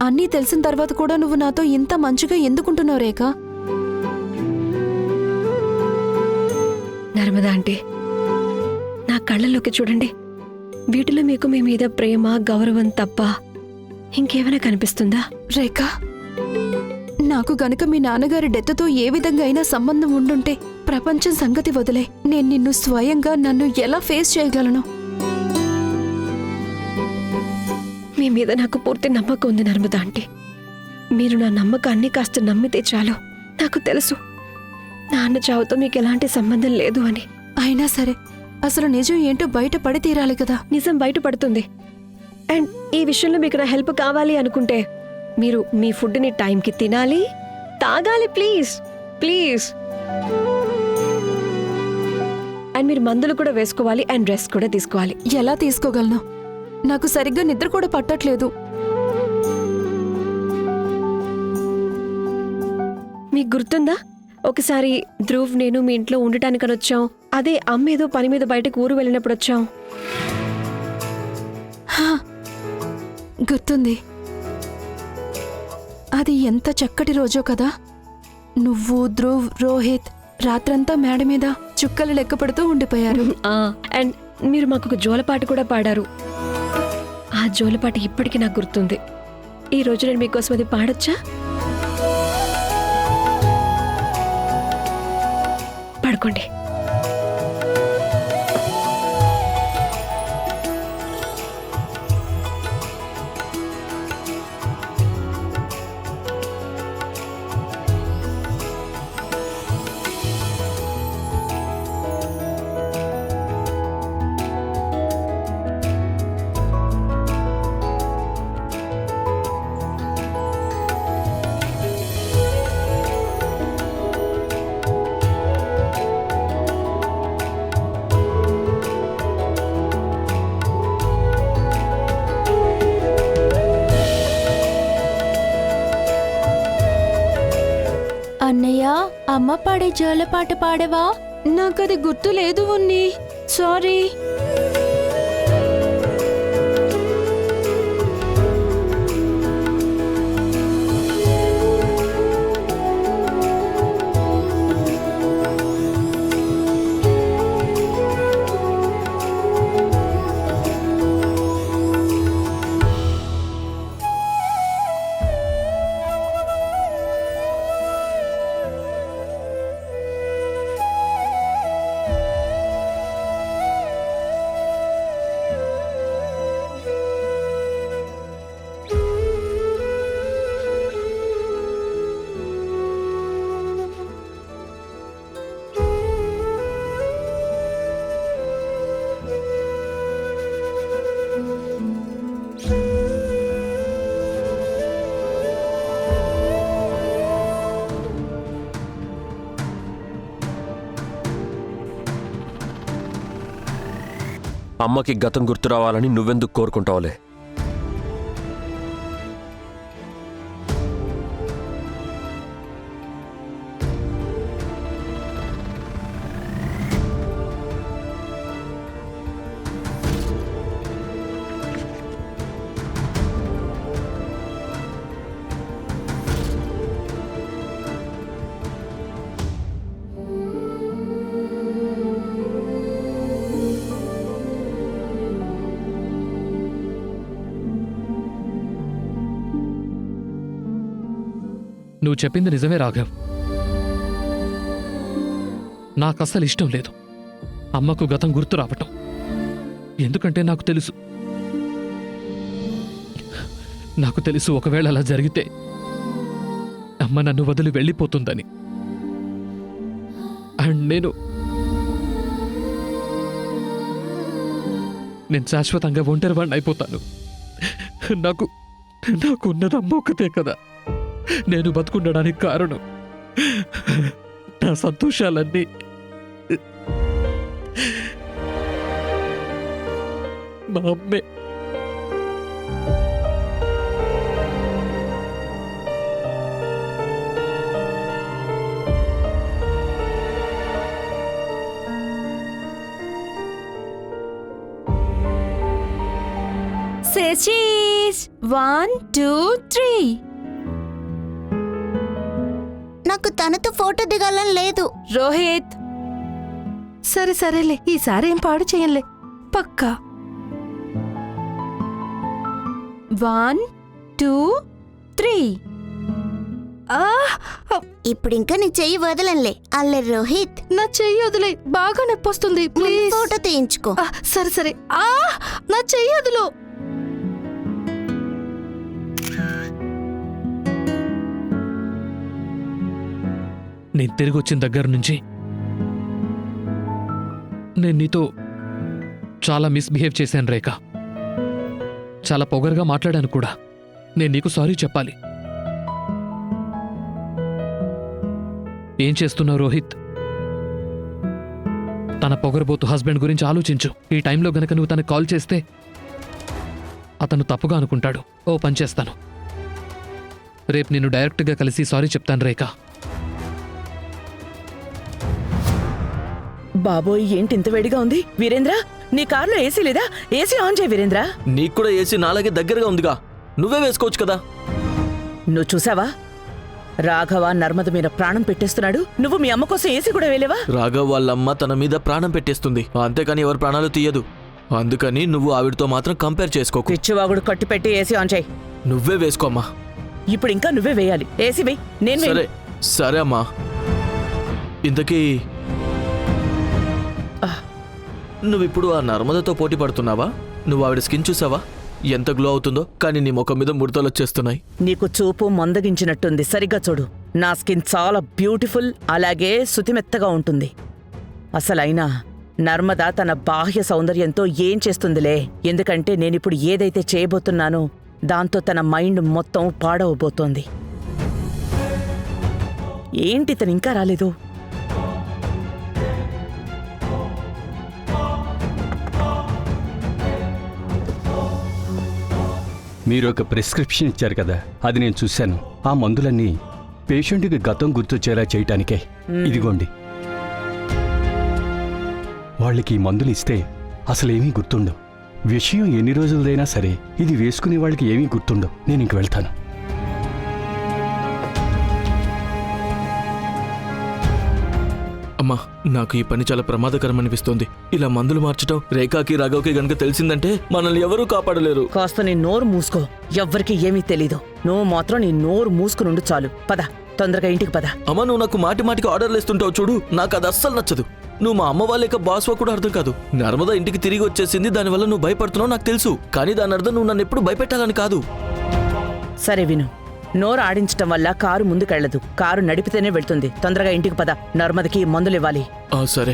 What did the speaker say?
అన్నీ తెలిసిన తర్వాత కూడా నువ్వు నాతో ఇంత మంచిగా ఎందుకుంటున్నావు రేఖ? నర్మదా ఆంటీ, నా కళ్ళల్లోకి చూడండి. వీటిలో మీకు మీ మీద ప్రేమ, గౌరవం తప్ప ఇంకేమైనా కనిపిస్తుందా? రేఖ, నాకు గనుక మీ నాన్నగారి డెత్తో ఏ విధంగా అయినా సంబంధం ఉండుంటే ప్రపంచం సంగతి వదిలే, నేను నిన్ను స్వయంగా నన్ను ఎలా ఫేస్ చేయగలను? మీ మీద నాకు పూర్తి నమ్మకం ఉంది నర్మదా ఆంటీ. మీరు నా నమ్మకాన్ని కాస్త నమ్మితే చాలు. నాకు తెలుసు నాన్న చావుతో మీకు ఎలాంటి సంబంధం లేదు అని. అయినా సరే, అసలు నిజం ఏంటో బయట పడి తీరాలి కదా. నిజం బయటపడుతుంది. అండ్ ఈ విషయంలో మీకు నా హెల్ప్ కావాలి అనుకుంటే మీరు మీ ఫుడ్ని టైంకి తినాలి, తాగాలి, ప్లీజ్ ప్లీజ్. అండ్ మీరు మందులు కూడా వేసుకోవాలి అండ్ రెస్ట్ కూడా తీసుకోవాలి. ఎలా తీసుకోగలను? నాకు సరిగ్గా నిద్ర కూడా పట్టట్లేదు. మీకు గుర్తుందా, ఒకసారి ధ్రువ్ నేను మీ ఇంట్లో ఉండటానికని వచ్చాం. అదే అమ్మ ఏదో పని మీద బయటకు ఊరు వెళ్ళినప్పుడు వచ్చాం. గుర్తుంది. అది ఎంత చక్కటి రోజో కదా. నువ్వు, ధ్రువ్, రోహిత్ రాత్రంతా మేడ మీద చుక్కలు లెక్క పెడుతూ ఉండిపోయారు. అండ్ మీరు మాకు ఒక జోలపాట కూడా పాడారు. ఆ జోలపాట ఇప్పటికీ నాకు గుర్తుంది. ఈ రోజు నేను మీకోసం అది పాడొచ్చా? పడుకోండి. అన్నయ్య, అమ్మ పాడే జోలపాట పాడవా? నాకది గుర్తు లేదు ఉన్ని, సారీ. అమ్మకి గతం గుర్తు రావాలని నువ్వెందుకు కోరుకుంటావులే? నువ్వు చెప్పింది నిజమే రాఘవ్. నాకస్సలు ఇష్టం లేదు అమ్మకు గతం గుర్తు రావటం. ఎందుకంటే నాకు తెలుసు ఒకవేళ అలా జరిగితే అమ్మ నన్ను వదిలి వెళ్ళిపోతుందని. అండ్ నేను శాశ్వతంగా ఒంటరివాణ్ణి అయిపోతాను. నాకున్నది అమ్మ ఒక్కతే కదా. నేను బతుకుండడానికి కారణం నా సంతోషాలన్నీ మా అమ్మే. Say cheese! 1 2 3. నాకు తనతో ఫోటో దిగాలని లేదు. రోహిత్, సరే సరేలే, ఈసారి ఏం పాడు చేయంలే, పక్కా. 1 2 3. ఇప్పుడు ఇంకా నీ చెయ్యి వదలంలే. అల్లే రోహిత్, నా చెయ్యి వదిలే, బాగా నొప్పి వస్తుంది, ముందు ప్లీజ్. ఫోటో తీయించుకో. సరే సరే. నా చెయ్యి వదులు. నేను తిరిగి వచ్చిన దగ్గర నుంచి నేను నీతో చాలా మిస్బిహేవ్ చేశాను రేఖ. చాలా పొగరుగా మాట్లాడాను కూడా. నేను నీకు సారీ చెప్పాలి. ఏం చేస్తున్నావు రోహిత్? తన పొగరబోతు హస్బెండ్ గురించి ఆలోచించు. ఈ టైంలో గనక నువ్వు తనకు కాల్ చేస్తే అతను తప్పుగా అనుకుంటాడు. ఓ పని చేస్తాను, రేపు నిన్ను డైరెక్ట్గా కలిసి సారీ చెప్తాను రేఖ. బాబోయ్, ఏంటి ఇంత వేడిగా ఉంది? వీరేంద్ర, నీ కార్లో ఏసీ లేదా? ఏసీ ఆన్ చేయి వీరేంద్ర. నీకు కూడా ఏసీ నాలాగే దగ్గరగా ఉందిగా, నువ్వే వేసుకోవచ్చు కదా. నువ్వు చూసావా? రాఘవ నర్మద మీద ప్రాణం పెట్టేస్తున్నాడు. నువ్వు మీ అమ్మ కోసం ఏసీ కూడా వేలేవా? రాఘవ్ వాళ్ళమ్మ తన మీద ప్రాణం పెట్టేస్తుంది, అంతేకాని ఎవరి ప్రాణాలు తీయదు. అందుకని నువ్వు ఆవిడతో మాత్రం కంపేర్ చేసుకోకు. పిచ్చివాగుడు కట్టి పెట్టి ఏసీ ఆన్ చేయి. నువ్వే వేసుకోమ్మా. ఇప్పుడు ఇంకా నువ్వే వేయాలి. ఏసీ వేయి. నేను సరే వేయను. సరే అమ్మా. ఇంతకీ నువ్విప్పుడు ఆ నర్మదతో పోటీ పడుతున్నావా? నువ్వు ఆవిడ స్కిన్ చూసావా? ఎంత గ్లో అవుతుందో, కానీ నీ ముఖం మీద ముడతలు వచ్చేస్తున్నాయి. నీకు చూపు మందగించినట్టుంది. సరిగ్గా చూడు. నా స్కిన్ చాలా బ్యూటిఫుల్, అలాగే శుతిమెత్తగా ఉంటుంది. అసలైనా నర్మద తన బాహ్య సౌందర్యంతో ఏం చేస్తుందిలే. ఎందుకంటే నేనిప్పుడు ఏదైతే చేయబోతున్నానో దాంతో తన మైండ్ మొత్తం పాడవబోతోంది. ఏంటి తను ఇంకా రాలేదు? మీరు ఒక ప్రిస్క్రిప్షన్ ఇచ్చారు కదా, అది నేను చూశాను. ఆ మందులన్నీ పేషెంట్కి గతం గుర్తొచ్చేలా చేయటానికే. ఇదిగోండి. వాళ్ళకి ఈ మందులు ఇస్తే అసలేమీ గుర్తుండవు. విషయం ఎన్ని రోజులదైనా సరే ఇది వేసుకునే వాళ్ళకి ఏమీ గుర్తుండవు. నేను ఇంక వెళ్తాను. అమ్మా, నాకు ఈ పని చాలా ప్రమాదకరం అనిపిస్తోంది. ఇలా మందులు మార్చటం రేఖాకి రాఘవ్కి గనక తెలిసిందంటే మనల్ని ఎవరూ కాపాడలేరు. కాస్త నీ నోరు మూసుకో. ఎవ్వరికి ఏమీ తెలీదు. నువ్వు మాత్రం నీ నోరు మూసుకునుండు చాలు. పద, తొందరగా ఇంటికి పద. అమ్మా, నువ్వు నాకు మాటి మాటికి ఆర్డర్లు ఇస్తుంటావు చూడు, నాకు అది అస్సలు నచ్చదు. నువ్వు మా అమ్మ వాళ్ళ బాస్వా కూడా అర్థం కాదు. నర్మద ఇంటికి తిరిగి వచ్చేసింది, దానివల్ల నువ్వు భయపడుతున్నావు నాకు తెలుసు. కానీ దాని అర్థం నువ్వు నన్ను ఎప్పుడు భయపెట్టాలని కాదు. సరే విను, నోరు ఆడించటం వల్ల కారు ముందుకెళ్లదు. కారు నడిపితేనే వెళ్తుంది. తొందరగా ఇంటికి పద. నర్మదకి మందులు ఇవ్వాలి. సరే.